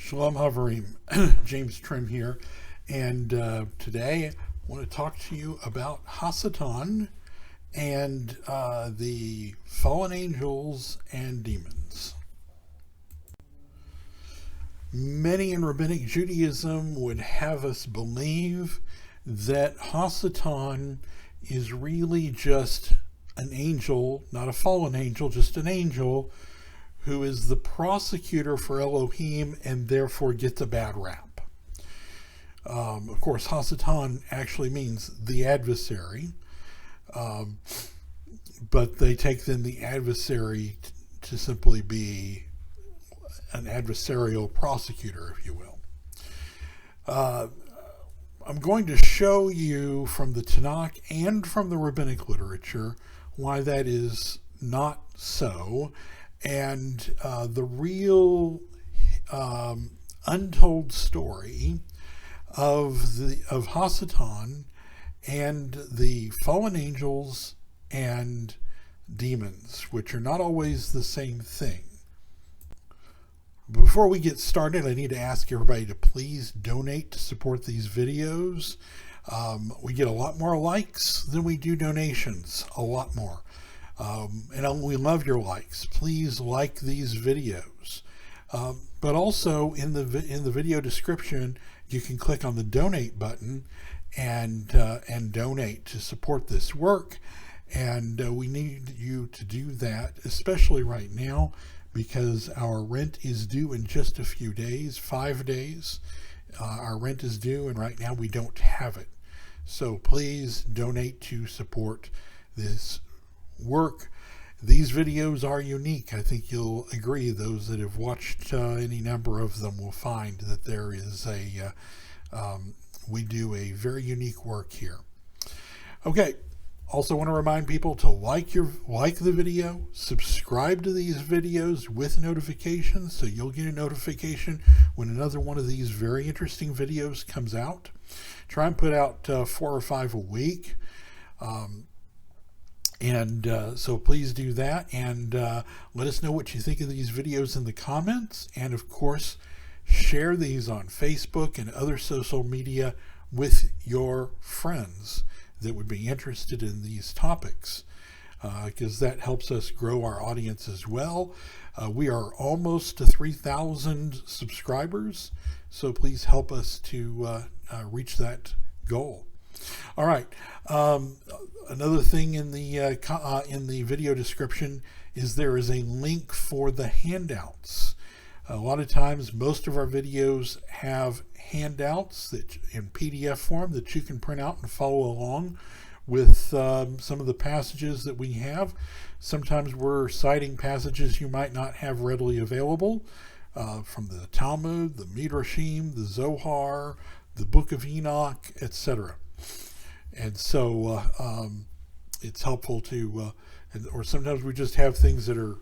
Shalom Havarim, James Trim here, and today I want to talk to you about Hasatan and the fallen angels and demons. Many in Rabbinic Judaism would have us believe that Hasatan is really just an angel, not a fallen angel, just an angel who is the prosecutor for Elohim and therefore gets a bad rap. Of course, Hasatan actually means the adversary, but they take then the adversary to simply be an adversarial prosecutor, if you will. I'm going to show you from the Tanakh and from the rabbinic literature why that is not so, and the real untold story of Hasatan and the fallen angels and demons, which are not always the same thing. Before we get started, I need to ask everybody to please donate to support these videos. We get a lot more likes than we do donations, a lot more. And we love your likes. Please like these videos. But also in the video description, you can click on the donate button and donate to support this work. And we need you to do that, especially right now, because our rent is due in just a few days, 5 days. Our rent is due, and right now we don't have it. So please donate to support this work. These videos are unique. I think you'll agree. Those that have watched any number of them will find that there is we do a very unique work here. Okay. Also want to remind people to like the video, subscribe to these videos with notifications so you'll get a notification when another one of these very interesting videos comes out. Try and put out 4 or 5 a week. So please do that, and let us know what you think of these videos in the comments, and of course share these on Facebook and other social media with your friends that would be interested in these topics, because that helps us grow our audience as well. We are almost to 3,000 subscribers, so please help us to reach that goal. All right. Another thing in the video description is there is a link for the handouts. A lot of times, most of our videos have handouts that in PDF form that you can print out and follow along with some of the passages that we have. Sometimes we're citing passages you might not have readily available from the Talmud, the Midrashim, the Zohar, the Book of Enoch, etc. And so it's helpful to, or sometimes we just have things that are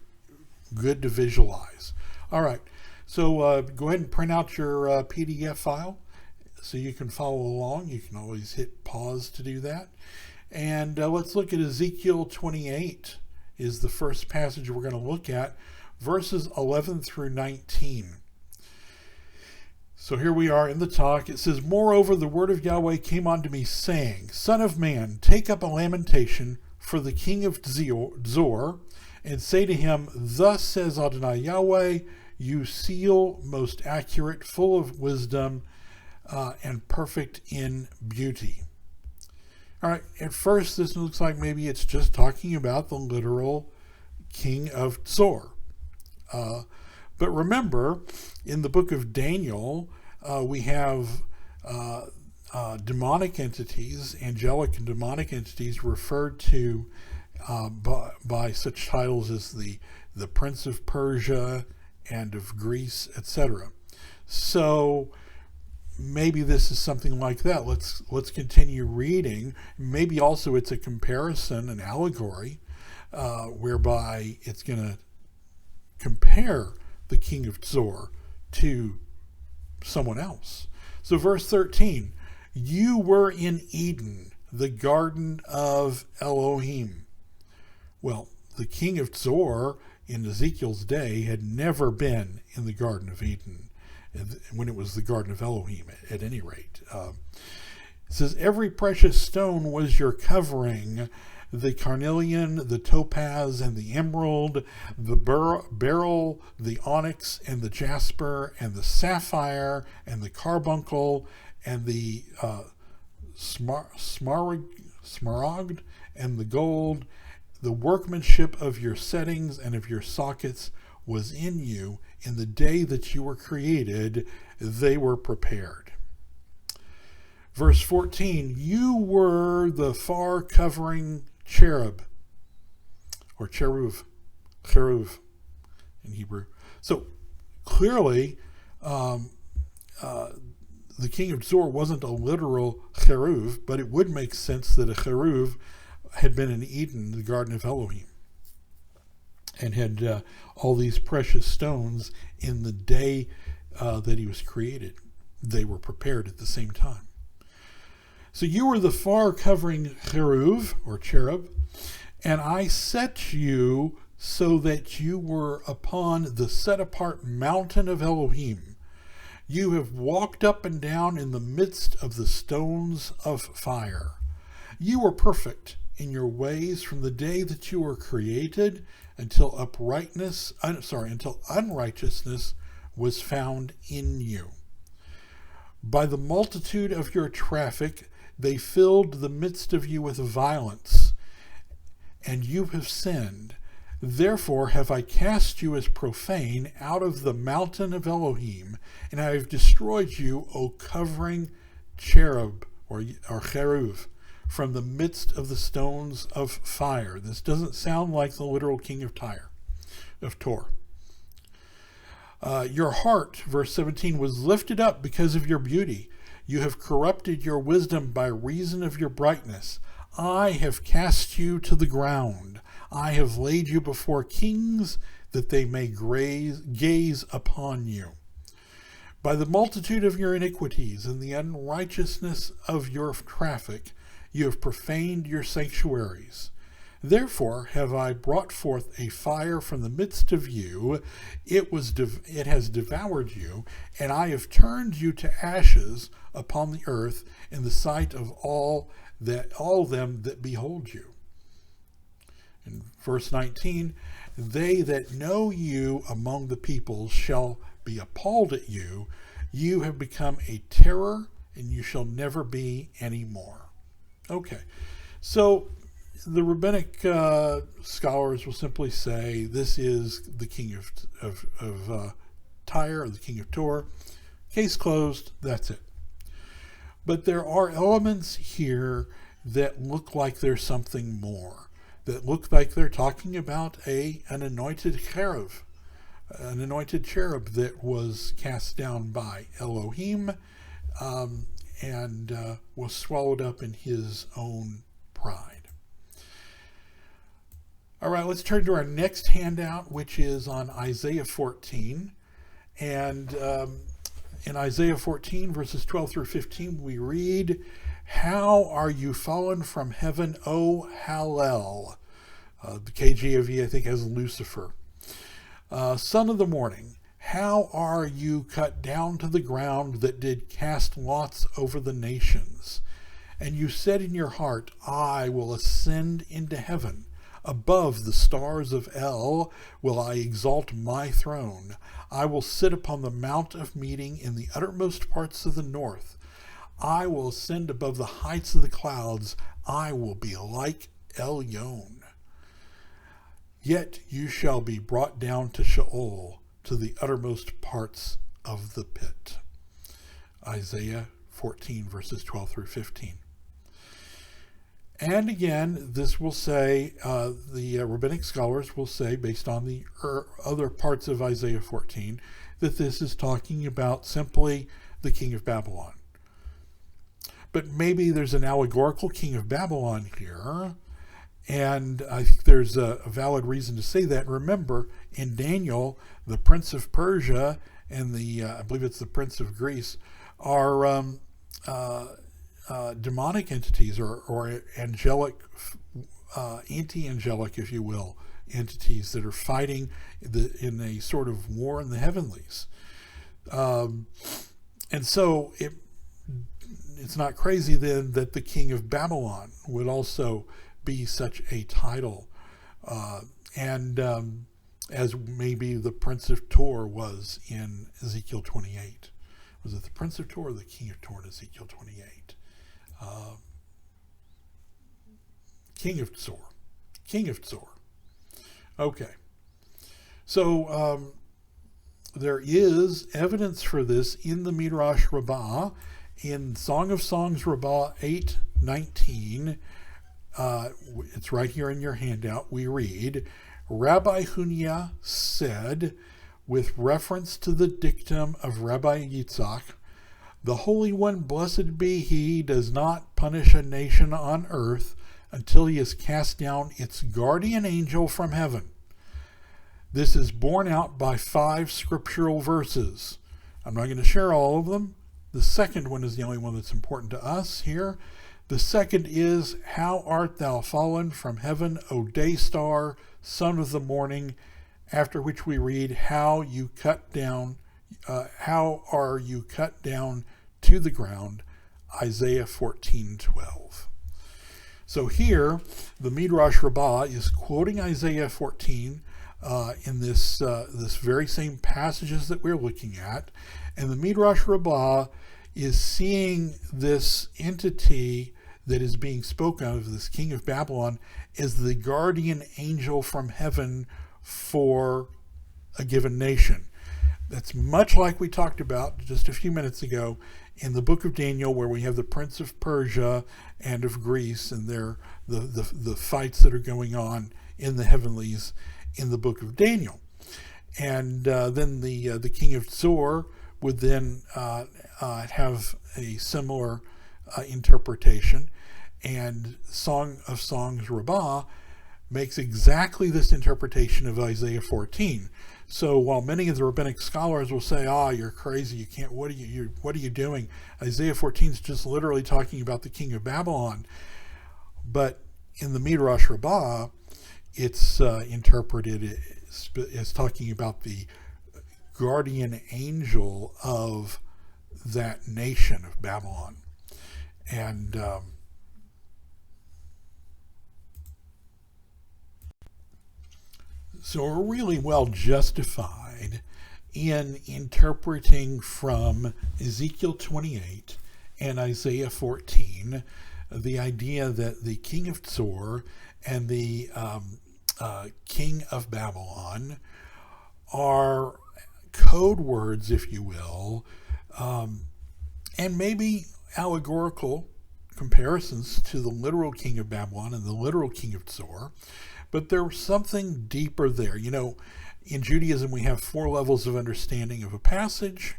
good to visualize. All right, so go ahead and print out your PDF file so you can follow along. You can always hit pause to do that. And let's look at Ezekiel 28 is the first passage we're going to look at, verses 11 through 19. So here we are in the talk. It says, "Moreover, the word of Yahweh came unto me, saying, Son of man, take up a lamentation for the king of Zor, and say to him, Thus says Adonai Yahweh, you seal most accurate, full of wisdom, and perfect in beauty." All right, at first this looks like maybe it's just talking about the literal king of Zor. But remember, in the book of Daniel, we have demonic entities, angelic and demonic entities referred to by such titles as the Prince of Persia and of Greece, etc. So maybe this is something like that. Let's continue reading. Maybe also it's a comparison, an allegory, whereby it's going to compare the king of Zor to someone else. So verse 13, "You were in Eden, the garden of Elohim." Well, the king of Zor in Ezekiel's day had never been in the Garden of Eden. when it was the Garden of Elohim, at any rate. It says, every precious stone was your covering, the carnelian, the topaz, and the emerald, the beryl, the onyx, and the jasper, and the sapphire, and the carbuncle, and the smaragd, and the gold. The workmanship of your settings and of your sockets was in you. In the day that you were created, they were prepared. Verse 14, you were the far covering cherub, or cherub in Hebrew. So clearly, the king of Zor wasn't a literal cherub, but it would make sense that a cherub had been in Eden, the Garden of Elohim, and had all these precious stones in the day that he was created. They were prepared at the same time. So you were the far covering cherub, and I set you so that you were upon the set apart mountain of Elohim. You have walked up and down in the midst of the stones of fire. You were perfect in your ways from the day that you were created until unrighteousness was found in you. By the multitude of your traffic, they filled the midst of you with violence, and you have sinned. Therefore have I cast you as profane out of the mountain of Elohim, and I have destroyed you, O covering cherub, or cherub, from the midst of the stones of fire. This doesn't sound like the literal king of Tor. Your heart, verse 17, was lifted up because of your beauty. You have corrupted your wisdom by reason of your brightness. I have cast you to the ground. I have laid you before kings that they may gaze upon you. By the multitude of your iniquities and the unrighteousness of your traffic, you have profaned your sanctuaries. Therefore have I brought forth a fire from the midst of you. It has devoured you, and I have turned you to ashes upon the earth in the sight of all them that behold you. In verse 19, they that know you among the peoples shall be appalled at you. You have become a terror, and you shall never be any more. Okay, so the rabbinic scholars will simply say this is the king of Tyre, or the king of Tor. Case closed, that's it. But there are elements here that look like there's something more, that look like they're talking about an anointed cherub that was cast down by Elohim, and was swallowed up in his own pride. All right, let's turn to our next handout, which is on Isaiah 14. And in Isaiah 14, verses 12 through 15, we read, "How are you fallen from heaven, O Hallel?" The KJV, I think, has Lucifer. "Son of the morning, how are you cut down to the ground that did cast lots over the nations? And you said in your heart, I will ascend into heaven. Above the stars of El will I exalt my throne. I will sit upon the mount of meeting in the uttermost parts of the north. I will ascend above the heights of the clouds. I will be like Elyon. Yet you shall be brought down to Sheol, to the uttermost parts of the pit." Isaiah 14, verses 12 through 15. And again, this will say, the rabbinic scholars will say, based on the other parts of Isaiah 14, that this is talking about simply the king of Babylon. But maybe there's an allegorical king of Babylon here, and I think there's a valid reason to say that. Remember, in Daniel, the prince of Persia and I believe it's the prince of Greece, are demonic entities, or angelic, anti-angelic, if you will, entities that are fighting in a sort of war in the heavenlies. And so it's not crazy then that the king of Babylon would also be such a title. And as maybe the prince of Tor was in Ezekiel 28. Was it the prince of Tor or the king of Tor in Ezekiel 28? King of Tzor. King of Tzor. Okay. So there is evidence for this in the Midrash Rabbah. In Song of Songs Rabbah 8:19, it's right here in your handout, we read, Rabbi Hunya said, with reference to the dictum of Rabbi Yitzhak, the Holy One, blessed be He, does not punish a nation on earth until He has cast down its guardian angel from heaven. This is borne out by 5 scriptural verses. I'm not going to share all of them. The second one is the only one that's important to us here. The second is, how art thou fallen from heaven, O day star, son of the morning, after which we read, how are you cut down to the ground, Isaiah 14:12. So here, the Midrash Rabbah is quoting Isaiah 14 in this very same passages that we're looking at, and the Midrash Rabbah is seeing this entity that is being spoken of, this king of Babylon, as the guardian angel from heaven for a given nation. That's much like we talked about just a few minutes ago in the book of Daniel, where we have the prince of Persia and of Greece and the fights that are going on in the heavenlies in the book of Daniel. And then the king of Tzor would then have a similar interpretation, and Song of Songs Rabbah makes exactly this interpretation of Isaiah 14. So while many of the rabbinic scholars will say, you're crazy, you can't, what are you doing? Isaiah 14 is just literally talking about the king of Babylon. But in the Midrash Rabbah, it's interpreted as talking about the guardian angel of that nation of Babylon. And so we're really well justified in interpreting from Ezekiel 28 and Isaiah 14 the idea that the king of Tzor and the king of Babylon are code words, if you will, and maybe allegorical comparisons to the literal king of Babylon and the literal king of Tzor, but there's something deeper there. You know, in Judaism we have 4 levels of understanding of a passage: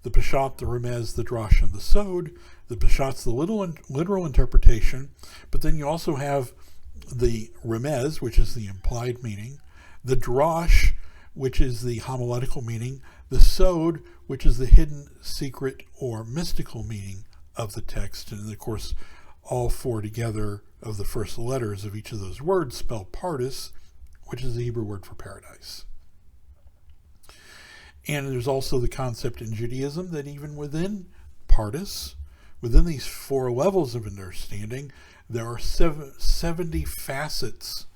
the Peshat, the Remez, the Drash, and the Sod. The Peshat's the literal interpretation, but then you also have the Remez, which is the implied meaning, the Drash, which is the homiletical meaning, the Sod, which is the hidden, secret, or mystical meaning of the text, and of course all 4 together of the first letters of each of those words spell Pardes, which is the Hebrew word for paradise. And there's also the concept in Judaism that even within Pardes, within these 4 levels of understanding, there are 70 facets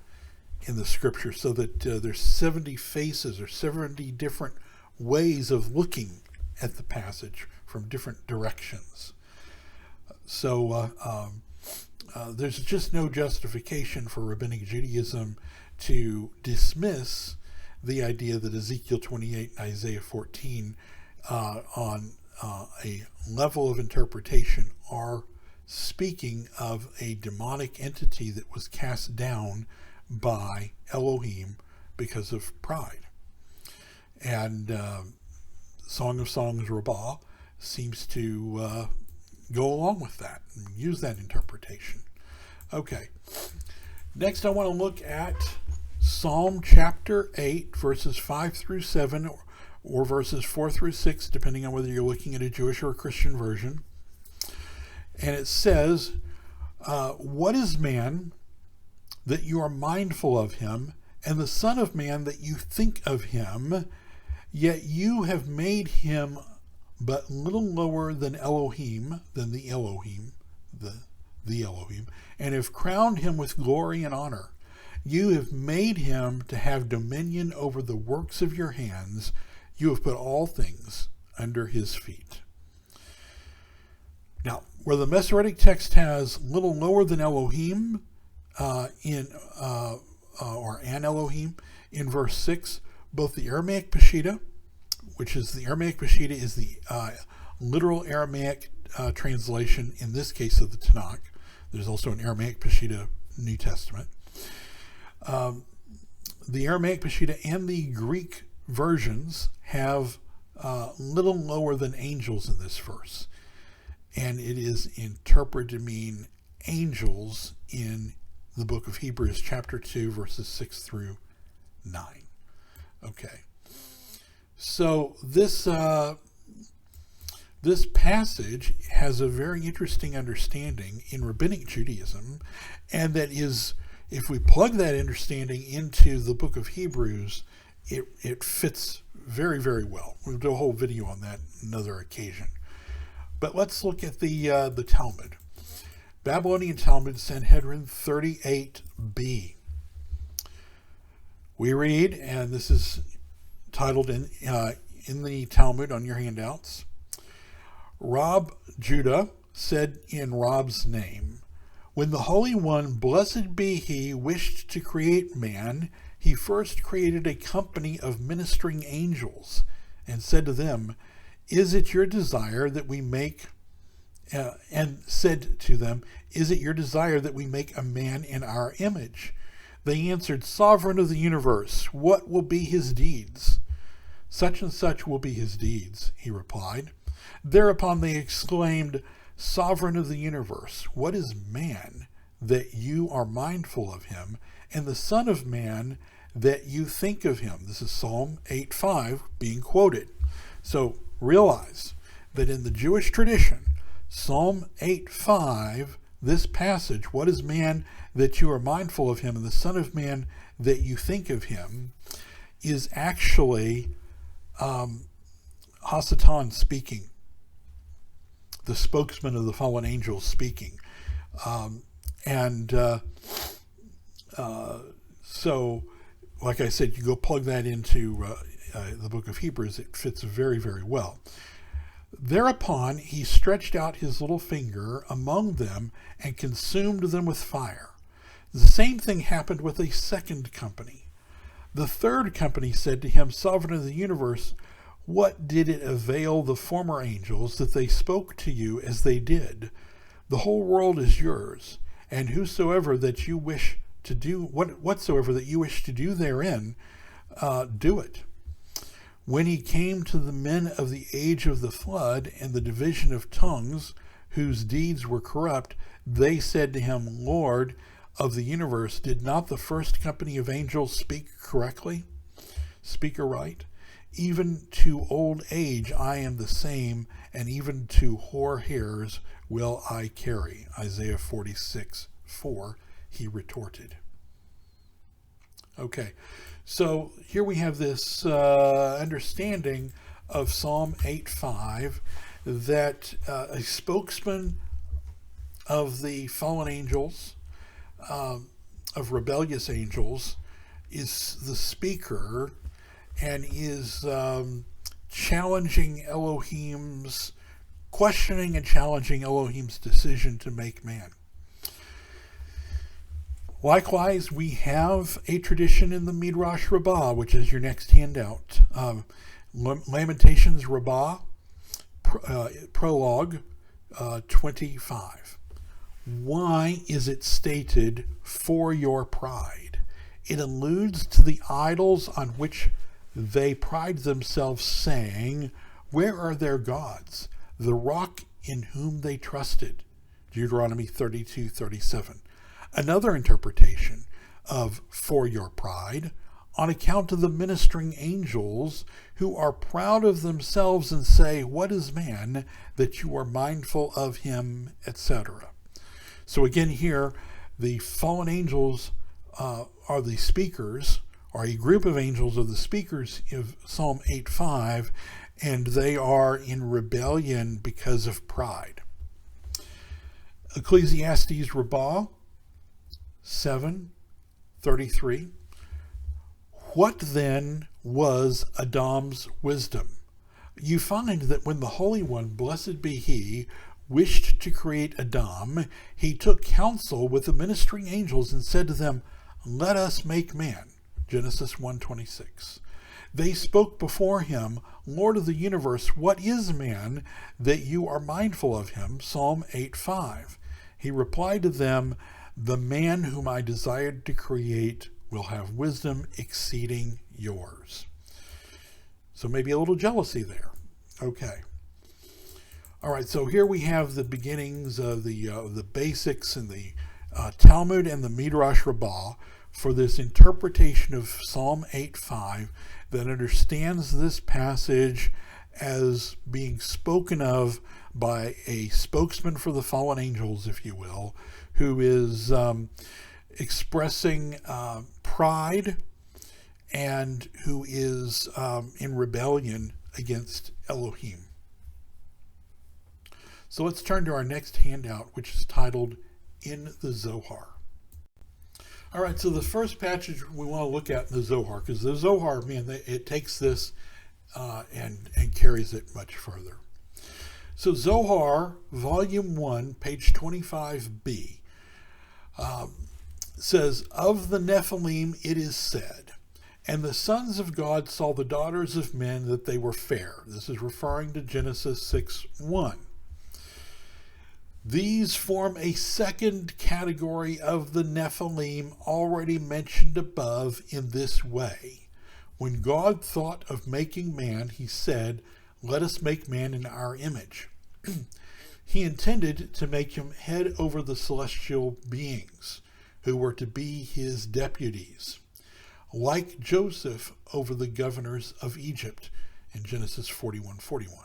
in the scripture, so that there's 70 faces or 70 different ways of looking at the passage from different directions. So there's just no justification for rabbinic Judaism to dismiss the idea that Ezekiel 28 and Isaiah 14 on a level of interpretation are speaking of a demonic entity that was cast down by Elohim because of pride. And Song of Songs Rabbah seems to go along with that and use that interpretation. Okay, next I want to look at Psalm chapter 8, verses 5 through 7, or verses 4 through 6, depending on whether you're looking at a Jewish or a Christian version. And it says, what is man that you are mindful of him, and the son of man that you think of him? Yet you have made him but little lower than Elohim, than the Elohim, the Elohim, and have crowned him with glory and honor. You have made him to have dominion over the works of your hands. You have put all things under his feet. Now, where the Masoretic text has little lower than Elohim or an Elohim in verse 6, both the Aramaic Peshitta, which is the Aramaic Peshitta is the literal Aramaic translation, in this case of the Tanakh. There's also an Aramaic Peshitta New Testament. The Aramaic Peshitta and the Greek versions have little lower than angels in this verse. And it is interpreted to mean angels in the book of Hebrews, chapter 2, verses 6 through 9. Okay. So this passage has a very interesting understanding in Rabbinic Judaism, and that is, if we plug that understanding into the book of Hebrews, it fits very, very well. We'll do a whole video on that another occasion. But let's look at the Talmud. Babylonian Talmud, Sanhedrin 38b. We read, and this is titled in the Talmud on your handouts. Rab Judah said in Rab's name, when the Holy One, blessed be he, wished to create man, he first created a company of ministering angels and said to them, is it your desire that we make, and said to them, is it your desire that we make a man in our image? They answered, Sovereign of the universe, what will be his deeds? Such and such will be his deeds, he replied. Thereupon they exclaimed, Sovereign of the universe, what is man that you are mindful of him, and the Son of Man that you think of him? This is Psalm 8:5 being quoted. So realize that in the Jewish tradition, Psalm 8:5, this passage, what is man that you are mindful of him, and the Son of Man that you think of him, is actually Hasatan speaking, the spokesman of the fallen angels speaking. So, like I said, you go plug that into the book of Hebrews, it fits very, very well. Thereupon he stretched out his little finger among them and consumed them with fire. The same thing happened with a second company. The third company said to him, Sovereign of the universe, what did it avail the former angels that they spoke to you as they did? The whole world is yours, and whosoever that you wish to do, whatsoever that you wish to do therein, do it. When he came to the men of the age of the flood and the division of tongues, whose deeds were corrupt, they said to him, Lord of the universe, did not the first company of angels speak correctly? Speak aright? Even to old age I am the same, and even to hoar hairs will I carry. Isaiah 46:4, he retorted. Okay, so here we have this understanding of Psalm 8:5, that a spokesman of the fallen angels, of rebellious angels, is the speaker and is questioning and challenging Elohim's decision to make man. Likewise, we have a tradition in the Midrash Rabbah, which is your next handout. Lamentations Rabbah, prologue 25. Why is it stated, for your pride? It alludes to the idols on which they pride themselves, saying, where are their gods, the rock in whom they trusted? Deuteronomy 32:37. Another interpretation of for your pride, on account of the ministering angels who are proud of themselves and say, what is man that you are mindful of him, etc. So again here, the fallen angels are the speakers, are a group of angels of the speakers of Psalm 8:5, and they are in rebellion because of pride. Ecclesiastes Rabbah 7:33. What then was Adam's wisdom? You find that when the Holy One, blessed be he, wished to create Adam, he took counsel with the ministering angels and said to them, "Let us make man." Genesis 1:26. They spoke before him, "Lord of the universe, what is man that you are mindful of him?" Psalm 8:5. He replied to them, "The man whom I desired to create will have wisdom exceeding yours." So maybe a little jealousy there. Okay. All right, so here we have the beginnings of the basics in the Talmud and the Midrash Rabbah for this interpretation of Psalm 8:5 that understands this passage as being spoken of by a spokesman for the fallen angels, if you will, who is expressing pride and who is in rebellion against Elohim. So let's turn to our next handout, which is titled In the Zohar. All right, so the first passage we want to look at in the Zohar, because the Zohar, man, it takes this and carries it much further. So Zohar, Volume 1, page 25b, says, "Of the Nephilim it is said, and the sons of God saw the daughters of men that they were fair." This is referring to Genesis 6:1. These form a second category of the Nephilim already mentioned above in this way. When God thought of making man, he said, "Let us make man in our image." He intended to make him head over the celestial beings, who were to be his deputies, like Joseph over the governors of Egypt in Genesis 41:41.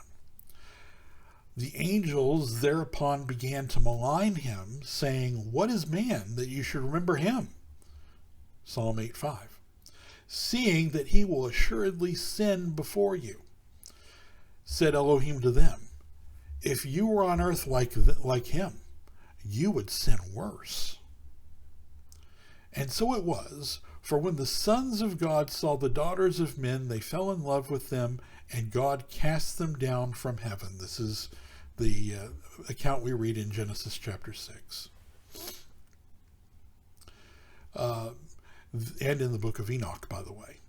The angels thereupon began to malign him, saying, "What is man that you should remember him?" Psalm 8:5. "Seeing that he will assuredly sin before you." Said Elohim to them, "If you were on earth like him, you would sin worse." And so it was, for when the sons of God saw the daughters of men, they fell in love with them, and God cast them down from heaven. This is the account we read in Genesis chapter 6. And in the book of Enoch, by the way.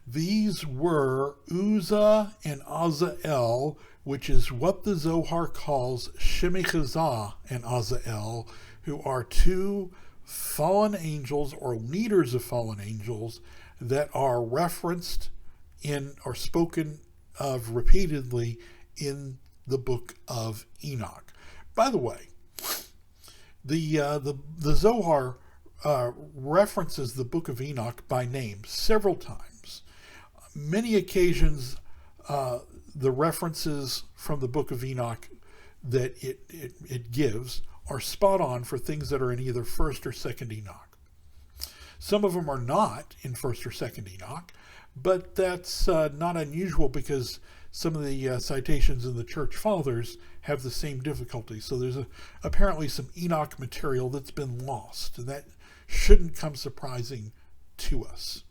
These were Uzzah and Azael, which is what the Zohar calls Shemichazah and Azael, who are two fallen angels or leaders of fallen angels that are referenced in or spoken of repeatedly in the book of Enoch. By the way, the Zohar references the book of Enoch by name several times. Many occasions, the references from the book of Enoch that it gives are spot on for things that are in either 1st or 2nd Enoch. Some of them are not in 1st or 2nd Enoch, but that's not unusual because some of the citations in the Church Fathers have the same difficulty. So there's apparently some Enoch material that's been lost, and that shouldn't come surprising to us.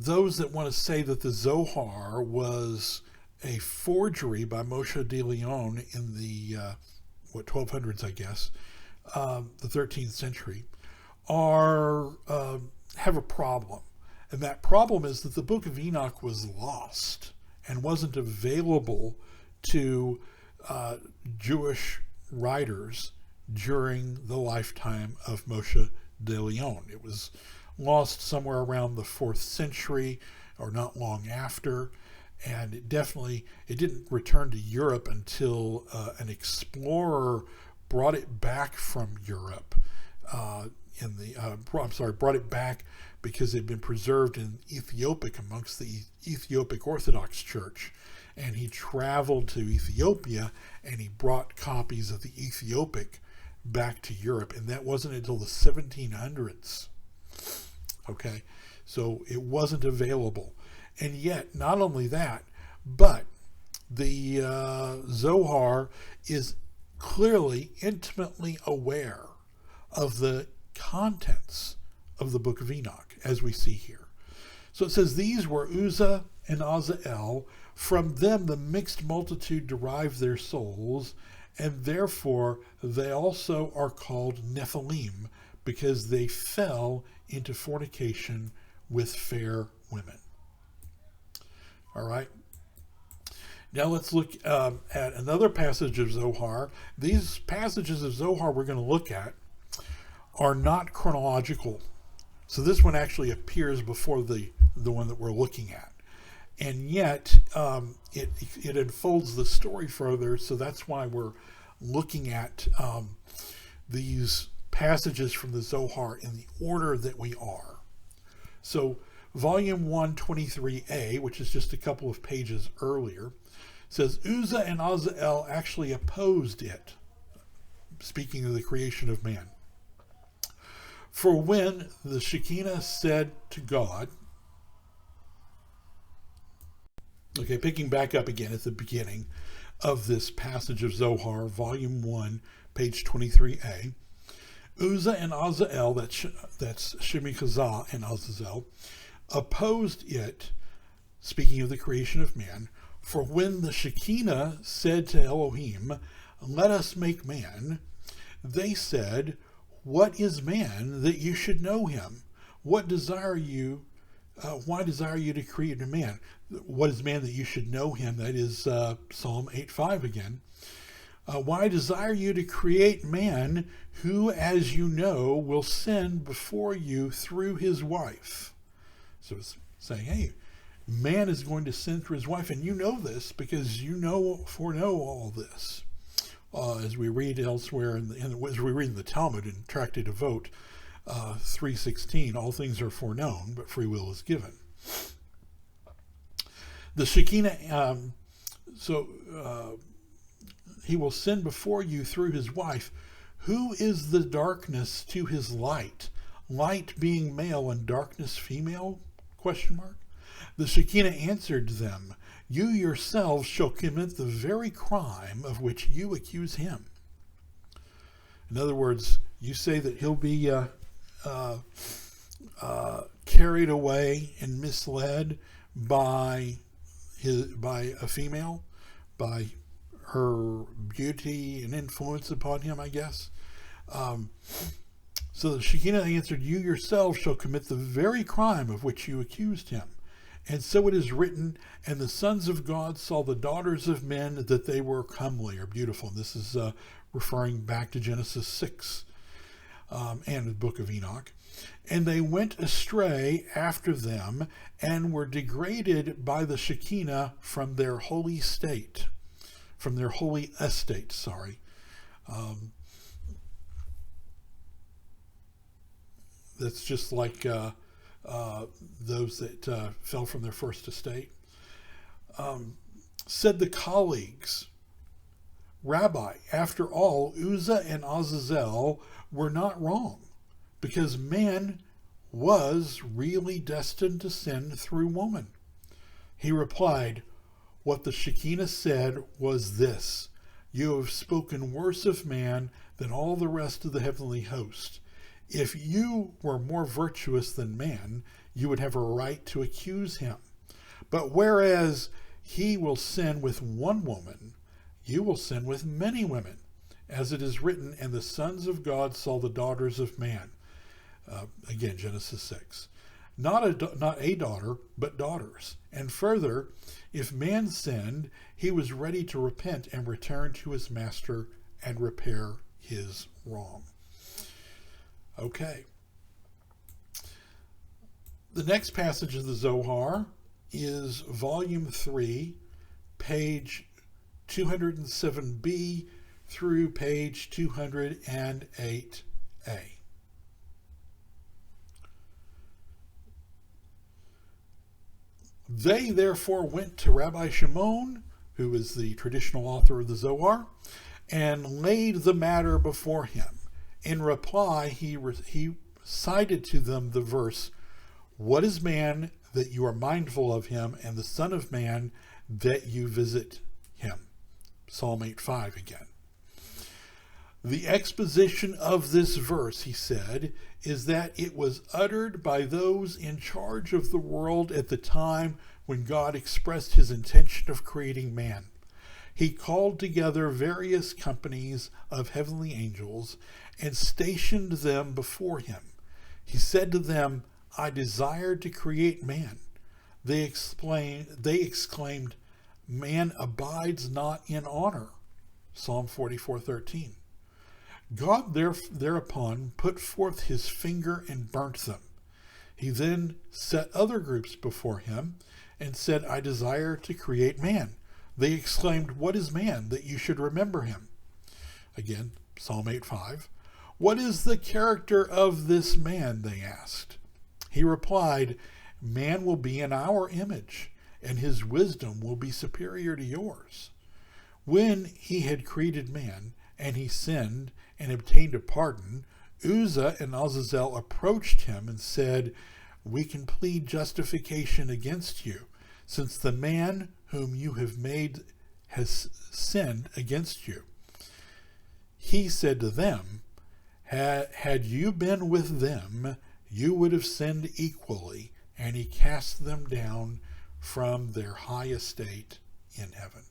Those that want to say that the Zohar was a forgery by Moshe de Leon in the 1200s, I guess, the 13th century, have a problem. And that problem is that the book of Enoch was lost and wasn't available to Jewish writers during the lifetime of Moshe de Leon. It was lost somewhere around the 4th century or not long after, and it didn't return to Europe until an explorer brought it back from Europe brought it back because it had been preserved in Ethiopic amongst the Ethiopic Orthodox Church, and he traveled to Ethiopia and he brought copies of the Ethiopic back to Europe, and that wasn't until the 1700s. Okay, so it wasn't available. And yet, not only that, but the Zohar is clearly, intimately aware of the contents of the book of Enoch, as we see here. So it says, these were Uzzah and Azael. From them the mixed multitude derived their souls, and therefore they also are called Nephilim, because they fell into fornication with fair women. All right. Now let's look at another passage of Zohar. These passages of Zohar we're going to look at are not chronological. So this one actually appears before the one that we're looking at. And yet it unfolds the story further, so that's why we're looking at these passages from the Zohar in the order that we are. So volume 123a, which is just a couple of pages earlier, says Uzzah and Azael actually opposed it, speaking of the creation of man. For when the Shekinah said to God, okay, picking back up again at the beginning of this passage of Zohar, volume 1, page 23a, Uzzah and Azael, that's Shemichazah and Azazel, opposed it, speaking of the creation of man. For when the Shekinah said to Elohim, let us make man, they said, what is man that you should know him? What desire you? Why desire you to create a man? What is man that you should know him? That is Psalm 8:5 again. Why desire you to create man who, as you know, will sin before you through his wife? So it's saying, hey, man is going to sin through his wife, and you know this because you foreknow all this. As we read elsewhere, as we read in the Talmud in Tractate of Vote 3:16, all things are foreknown, but free will is given. The Shekinah, he will sin before you through his wife. Who is the darkness to his light? Light being male and darkness female? ? The Shekinah answered them, you yourselves shall commit the very crime of which you accuse him. In other words, you say that he'll be carried away and misled by a female, by her beauty and influence upon him, I guess. So the Shekinah answered, you yourselves shall commit the very crime of which you accused him. And so it is written, and the sons of God saw the daughters of men that they were comely or beautiful. And this is referring back to Genesis 6 and the book of Enoch. And they went astray after them and were degraded by the Shekinah from their holy estate. That's just like those that fell from their first estate. Said the colleagues, Rabbi, after all, Uzzah and Azazel were not wrong, because man was really destined to sin through woman. He replied, what the Shekinah said was this, you have spoken worse of man than all the rest of the heavenly host. If you were more virtuous than man, you would have a right to accuse him. But whereas he will sin with one woman, you will sin with many women. As it is written, and the sons of God saw the daughters of man. Again, Genesis 6. Not a daughter, but daughters. And further, if man sinned, he was ready to repent and return to his master and repair his wrong. Okay. The next passage of the Zohar is volume 3, page 207b through page 208a. They therefore went to Rabbi Shimon, who is the traditional author of the Zohar, and laid the matter before him. In reply, he cited to them the verse, "What is man that you are mindful of him, and the Son of Man that you visit him?" Psalm 8:5 again. The exposition of this verse, he said, is that it was uttered by those in charge of the world at the time when God expressed his intention of creating man. He called together various companies of heavenly angels and stationed them before him. He said to them, "I desired to create man." They exclaimed, "Man abides not in honor." Psalm 44:13. God thereupon put forth his finger and burnt them. He then set other groups before him and said, "I desire to create man." They exclaimed, "What is man that you should remember him?" Again, Psalm 8:5. "What is the character of this man?" they asked. He replied, "Man will be in our image, and his wisdom will be superior to yours." When he had created man, and he sinned and obtained a pardon, Uzzah and Azazel approached him and said, "We can plead justification against you, since the man whom you have made has sinned against you." He said to them, Had you been with them, you would have sinned equally." And he cast them down from their high estate in heaven.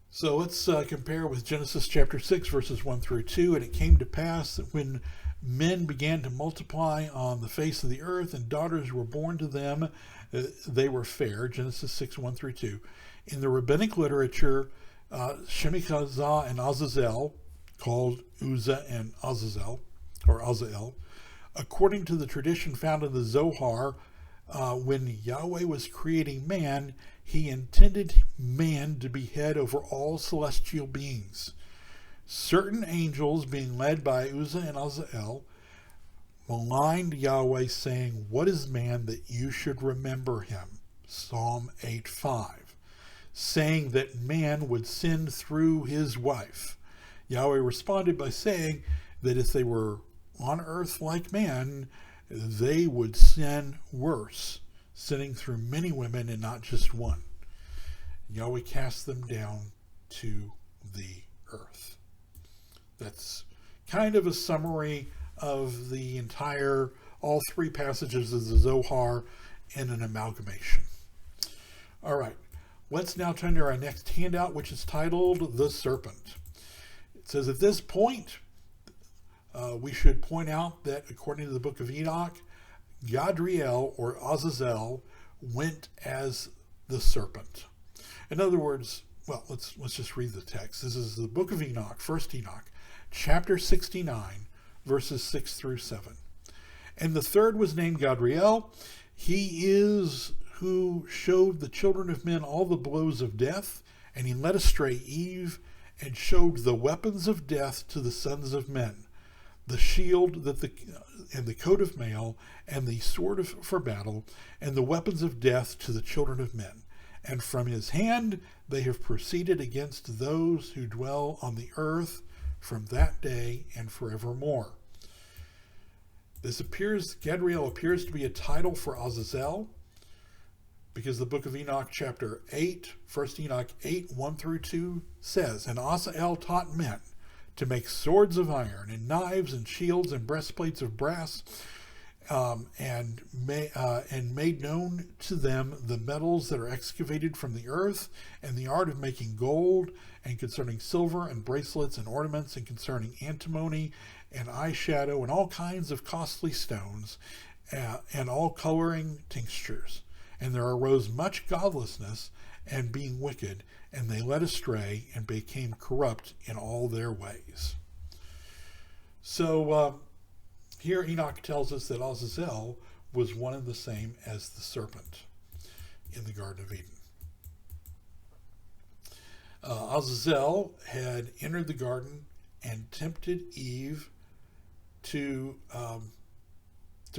So let's compare with Genesis chapter 6, verses 1 through 2. "And it came to pass that when men began to multiply on the face of the earth, and daughters were born to them, they were fair." Genesis 6, 1 through 2. In the rabbinic literature, Shemikazah and Azazel, called Uzzah and Azazel, or Azael, according to the tradition found in the Zohar, when Yahweh was creating man, he intended man to be head over all celestial beings. Certain angels, being led by Uzzah and Azael, maligned Yahweh, saying, "What is man that you should remember him?" Psalm 8:5, saying that man would sin through his wife. Yahweh responded by saying that if they were on earth like man, they would sin worse, sinning through many women and not just one. Yahweh cast them down to the earth. That's kind of a summary of the entire, all three passages of the Zohar in an amalgamation. All right, let's now turn to our next handout, which is titled "The Serpent." It says, at this point, we should point out that according to the book of Enoch, Gadriel, or Azazel, went as the serpent. In other words, well, let's just read the text. This is the book of Enoch, 1st Enoch, chapter 69, verses 6 through 7. "And the third was named Gadriel. He is who showed the children of men all the blows of death, and he led astray Eve, and showed the weapons of death to the sons of men, the shield and the coat of mail, and the sword for battle, and the weapons of death to the children of men. And from his hand they have proceeded against those who dwell on the earth from that day and forevermore." Gadriel appears to be a title for Azazel, because the book of Enoch chapter 8, 1st Enoch 8, 1 through 2 says, "And Azazel taught men to make swords of iron, and knives, and shields, and breastplates of brass, and made known to them the metals that are excavated from the earth, and the art of making gold, and concerning silver, and bracelets, and ornaments, and concerning antimony, and eyeshadow, and all kinds of costly stones, and all coloring tinctures. And there arose much godlessness, and being wicked, and they led astray, and became corrupt in all their ways." So here Enoch tells us that Azazel was one and the same as the serpent in the Garden of Eden. Azazel had entered the garden and tempted Eve to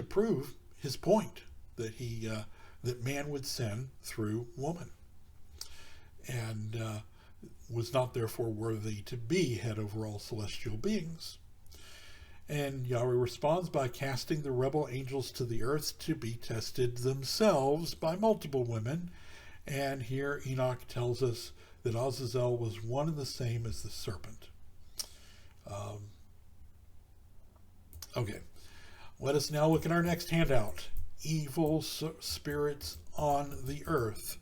prove his point that he that man would sin through woman, and was not therefore worthy to be head over all celestial beings. And Yahweh responds by casting the rebel angels to the earth to be tested themselves by multiple women. And here Enoch tells us that Azazel was one and the same as the serpent. Okay, let us now look at our next handout. Evil spirits on the earth.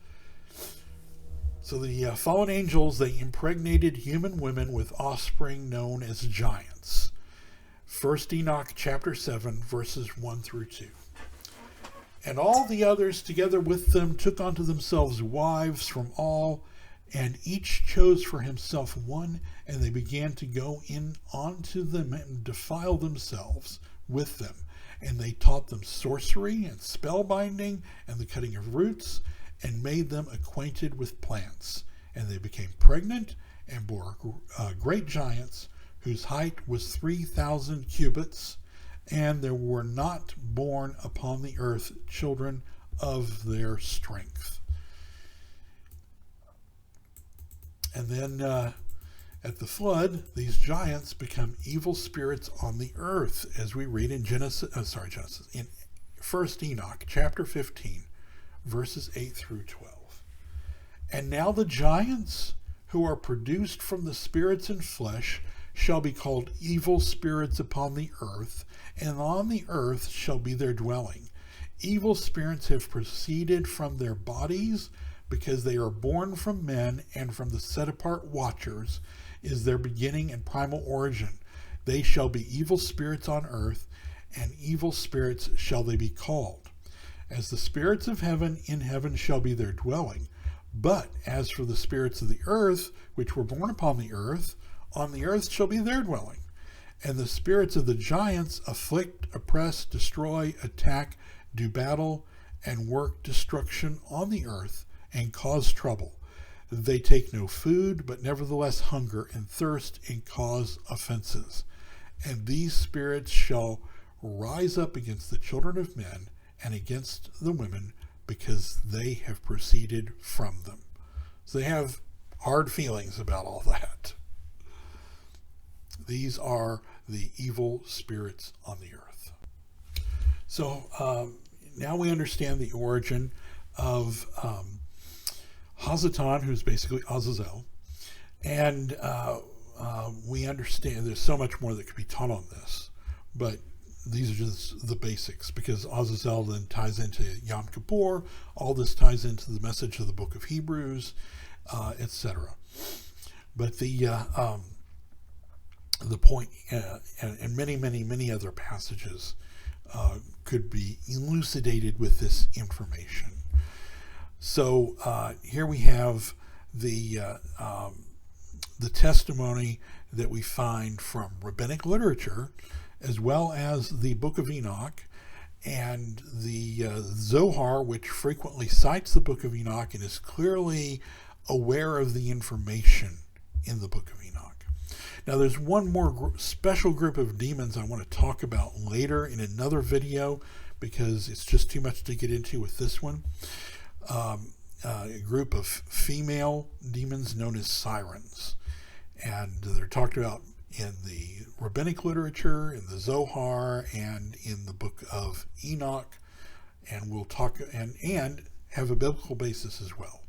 So the fallen angels, they impregnated human women with offspring known as giants. 1 Enoch chapter 7, verses 1 through 2. And all the others together with them took unto themselves wives from all, and each chose for himself one, and they began to go in unto them and defile themselves with them. And they taught them sorcery and spellbinding and the cutting of roots, and made them acquainted with plants. And they became pregnant and bore great giants, whose height was 3,000 cubits, and there were not born upon the earth children of their strength. And then at the flood, these giants become evil spirits on the earth, as we read in in 1 Enoch chapter 15, verses 8 through 12. And now the giants who are produced from the spirits in flesh shall be called evil spirits upon the earth, and on the earth shall be their dwelling. Evil spirits have proceeded from their bodies, because they are born from men, and from the set-apart watchers is their beginning and primal origin. They shall be evil spirits on earth, and evil spirits shall they be called. As the spirits of heaven, in heaven shall be their dwelling. But as for the spirits of the earth, which were born upon the earth, on the earth shall be their dwelling. And the spirits of the giants afflict, oppress, destroy, attack, do battle, and work destruction on the earth, and cause trouble. They take no food, but nevertheless hunger and thirst, and cause offenses. And these spirits shall rise up against the children of men, and against the women, because they have proceeded from them. So they have hard feelings about all that. These are the evil spirits on the earth. So now we understand the origin of Hazatan, who's basically Azazel, and we understand there's so much more that could be taught on this, but these are just the basics, because Azazel then ties into Yom Kippur. All this ties into the message of the book of Hebrews, etc. But the point, and many other passages could be elucidated with this information. So here we have the testimony that we find from rabbinic literature, as well as the Book of Enoch and the Zohar, which frequently cites the Book of Enoch and is clearly aware of the information in the Book of Enoch. Now, there's one more special group of demons I want to talk about later in another video, because it's just too much to get into with this one. A group of female demons known as sirens, and they're talked about in the rabbinic literature, in the Zohar, and in the Book of Enoch, and we'll talk and have a biblical basis as well.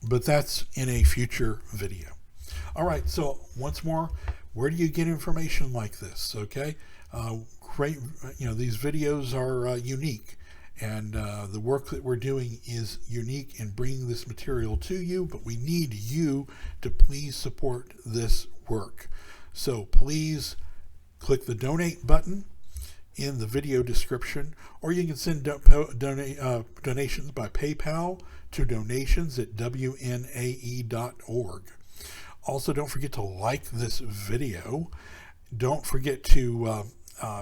But that's in a future video. All right, so once more, where do you get information like this? Okay, great. These videos are unique, and the work that we're doing is unique in bringing this material to you, but we need you to please support this work. So please click the donate button in the video description, or you can send donations by PayPal to donations@wnae.org. Also, don't forget to like this video. Don't forget to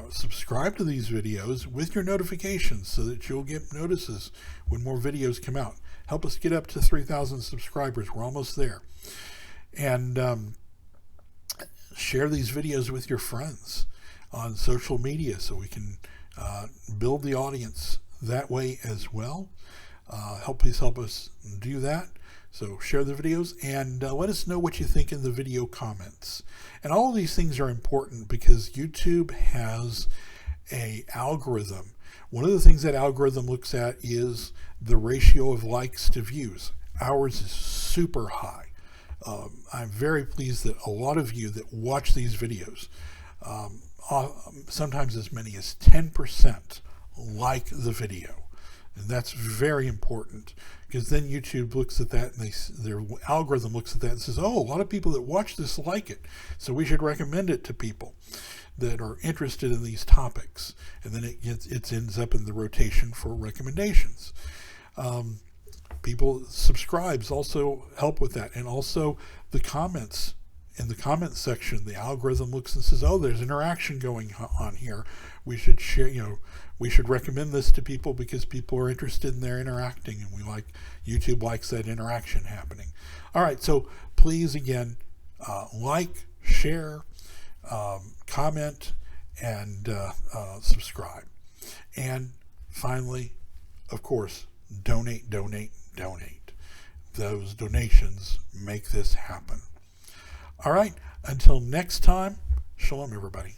subscribe to these videos with your notifications so that you'll get notices when more videos come out. Help us get up to 3,000 subscribers. We're almost there. And share these videos with your friends on social media so we can build the audience that way as well. Please help us do that. So share the videos and let us know what you think in the video comments. And all of these things are important because YouTube has an algorithm. One of the things that algorithm looks at is the ratio of likes to views. Ours is super high. I'm very pleased that a lot of you that watch these videos, sometimes as many as 10%, like the video. And that's very important because then YouTube looks at that and their algorithm looks at that and says, oh, a lot of people that watch this like it, so we should recommend it to people that are interested in these topics. And then it ends up in the rotation for recommendations. People subscribes also help with that, and also the comments. In the comments section, the algorithm looks and says, oh, there's interaction going on here. We should share, we should recommend this to people because people are interested in their interacting, and YouTube likes that interaction happening. All right, so please again, like, share, comment, and subscribe. And finally, of course, donate, donate, donate. Those donations make this happen. All right, until next time, shalom, everybody.